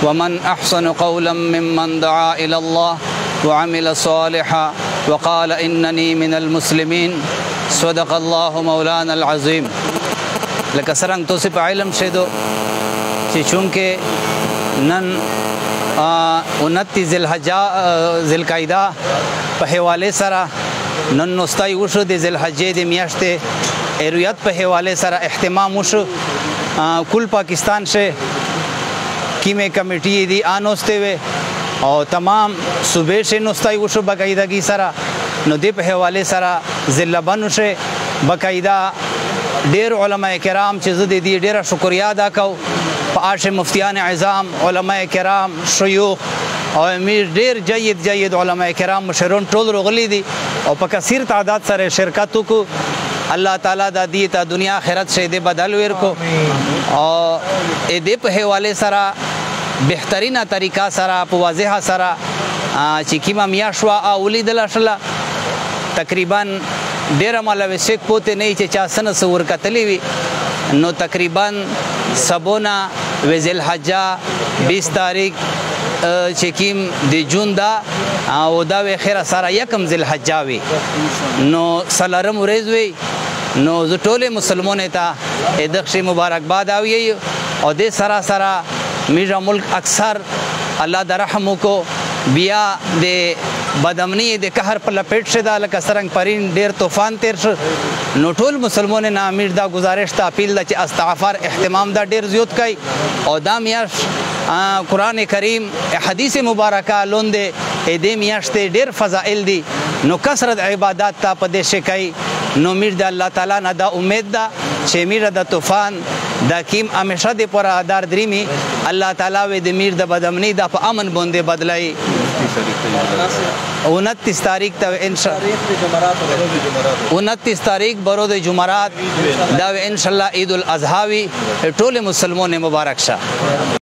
ومن احسن قولا ممن دعا الى الله وعمل صالحا وقال انني من المسلمين صدق الله مولانا العظیم. لکه څرنګه تاسو په علم شیدو چې چونکه نن 29 ذوالقعده په حواله سره نن نوستای وشو د ذوالحجې د میاشتې ایرویت په حواله سره اهتمام وشو. کل پاکستان سے کیمے کمیٹی دی آنوستے ہوئے اور تمام صوبے سے نوستای وشو باقاعدگی سره نو دې په حواله سره ضلع بنو سے باقاعده ډیر علماء کرام چې زه دې ډیره شکریا ادا کوم په عاش مفتیان اعظام علماء کرام شيوخ او امیر ډیر جید علماء کرام مشرون ټول رغلی دي او په کثیر تعداد سره شرکت وکړو. الله تعالی د دې ته دنیا آخرت شه دې بدل ورکو او دې په حواله سره بهترینه طریقه سره په واضحه سره چې کیما میاشوا اولیدل شله تقریبا ډیر مالوي شک پوته نه چې چا سن سور کتلی وي نو تقریبا سبونا ذل حجه 20 تاریخ چې کیم د جون دا او دا و خیره سره یکم ذل حجه وي نو سلارم ورځ وي نو زه ټول مسلمانانو ته دغه مبارکباد اوي او د سره میرا ملک اکثر الله د رحم کو بیا د بدامنی د قهر په لپیټ شه د لکه سرنګ پرین ډیر طوفان تیر شو نو ټول مسلمانانو نه امیر دا گزارش ته اپیل د چې استغفار اهتمام دا ډیر زیات کای او دا میاش قرآن کریم حدیث مبارکه لوند دې میاشتې ډیر فضائل دي نو کثرت عبادت ته په دې شکای نو میر د الله تعالی نه دا امید ده چې میر د طوفان دا کیم همیشه د پر دار دریمی الله تعالی و د میر د بدامنی د په امن باندې بدلای 29 تاریخ ته ان شاء الله 29 تاریخ برود جمعرات دا ان شاء الله عید الاضحی ټول مسلمانانو مبارک شه.